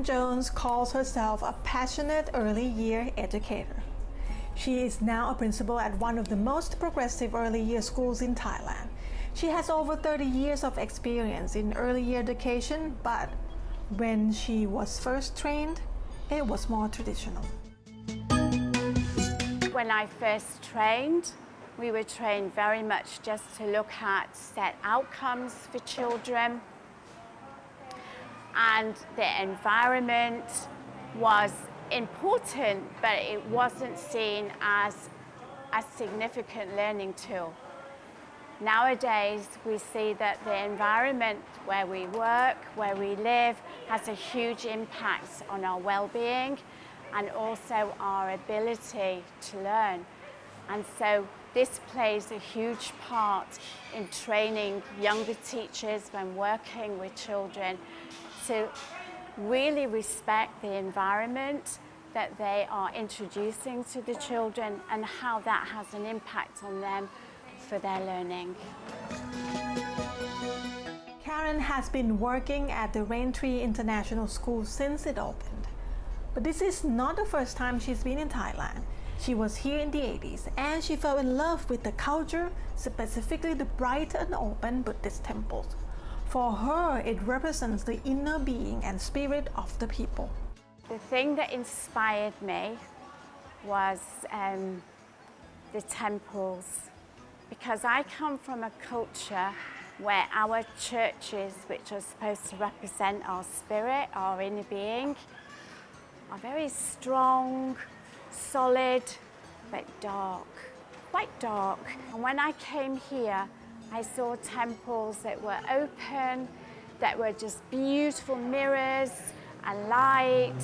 Karen Jones calls herself a passionate early year educator. She is now a principal at one of the most progressive early year schools in Thailand. She has over 30 years of experience in early year education, but when she was first trained, it was more traditional. When I first trained, we were trained very much just to look at set outcomes for children, and the environment was important, but it wasn't seen as a significant learning tool. Nowadays, we see that the environment where we work, where we live, has a huge impact on our well-being and also our ability to learn. And so this plays a huge part in training younger teachers when working with children to really respect the environment that they are introducing to the children and how that has an impact on them for their learning. Karen has been working at the Raintree International School since it opened. But this is not the first time she's been in Thailand. She was here in the 80s and she fell in love with the culture, specifically the bright and open Buddhist temples. For her, it represents the inner being and spirit of the people. The thing that inspired me was the temples, because I come from a culture where our churches, which are supposed to represent our spirit, our inner being, are very strong, solid, but dark, quite dark. And when I came here, I saw temples that were open, that were just beautiful mirrors and light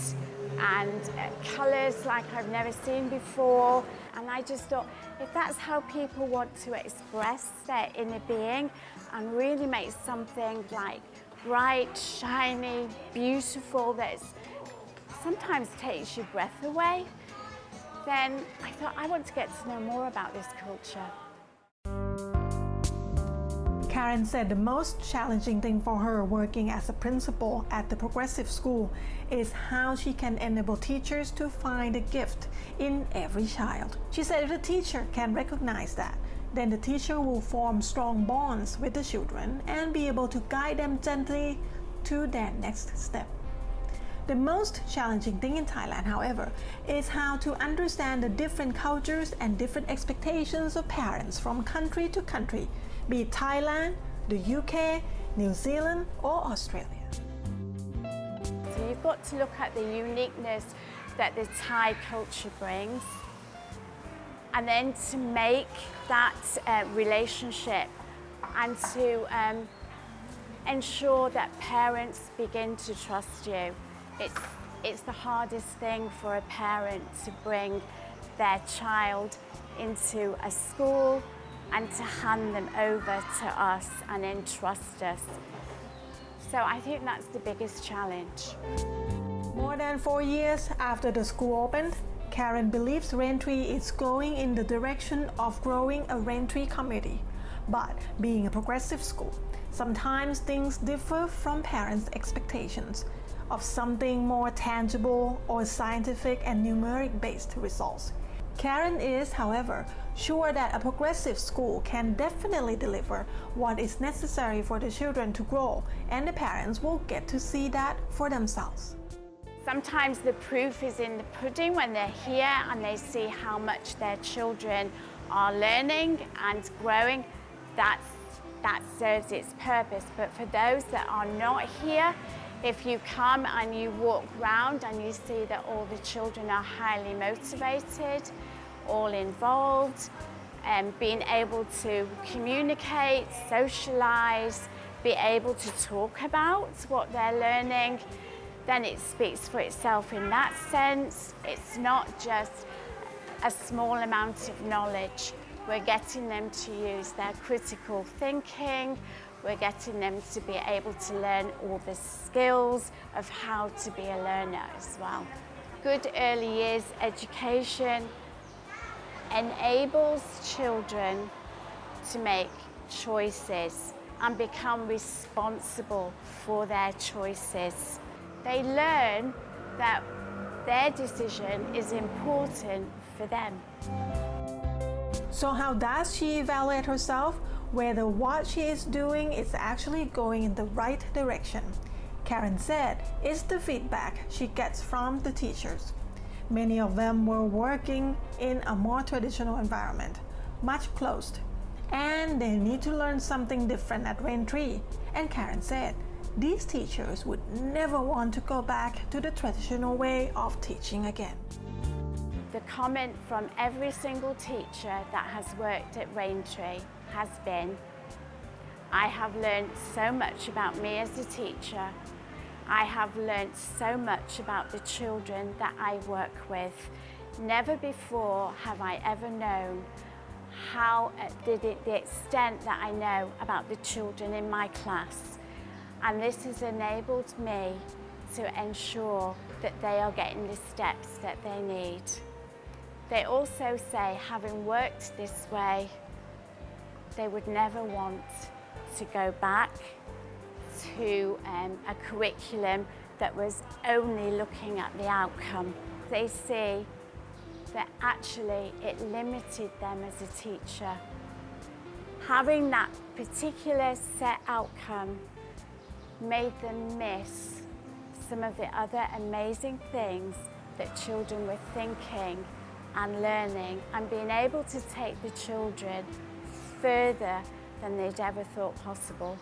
and colours like I've never seen before. And I just thought, if that's how people want to express their inner being and really make something like bright, shiny, beautiful, that sometimes takes your breath away, then I thought, I want to get to know more about this culture. Karen said the most challenging thing for her working as a principal at the progressive school is how she can enable teachers to find a gift in every child. She said if the teacher can recognize that, then the teacher will form strong bonds with the children and be able to guide them gently to their next step. The most challenging thing in Thailand, however, is how to understand the different cultures and different expectations of parents from country to country, be it Thailand, the UK, New Zealand, or Australia. So you've got to look at the uniqueness that the Thai culture brings, and then to make that relationship and to ensure that parents begin to trust you. It's the hardest thing for a parent to bring their child into a school and to hand them over to us and entrust us. So I think that's the biggest challenge. More than 4 years after the school opened, Karen believes Raintree is going in the direction of growing a Raintree community. But being a progressive school, sometimes things differ from parents' expectations of something more tangible or scientific and numeric-based results. Karen is, however, sure that a progressive school can definitely deliver what is necessary for the children to grow, and the parents will get to see that for themselves. Sometimes the proof is in the pudding when they're here and they see how much their children are learning and growing. That serves its purpose. But for those that are not here, if you come and you walk around and you see that all the children are highly motivated, all involved, and being able to communicate, socialise, be able to talk about what they're learning, then it speaks for itself in that sense. It's not just a small amount of knowledge. We're getting them to use their critical thinking. We're getting them to be able to learn all the skills of how to be a learner as well. Good early years education enables children to make choices and become responsible for their choices. They learn that their decision is important for them. So how does she evaluate herself? Whether what she is doing is actually going in the right direction. Karen said it's the feedback she gets from the teachers. Many of them were working in a more traditional environment, much closed, and they need to learn something different at Raintree. And Karen said these teachers would never want to go back to the traditional way of teaching again. The comment from every single teacher that has worked at Raintree has been, I have learned so much about me as a teacher. I have learned so much about the children that I work with. Never before have I ever known the extent that I know about the children in my class. And this has enabled me to ensure that they are getting the steps that they need. They also say, having worked this way, they would never want to go back to a curriculum that was only looking at the outcome. They see that actually it limited them as a teacher. Having that particular set outcome made them miss some of the other amazing things that children were thinking and learning, and being able to take the children further than they'd ever thought possible.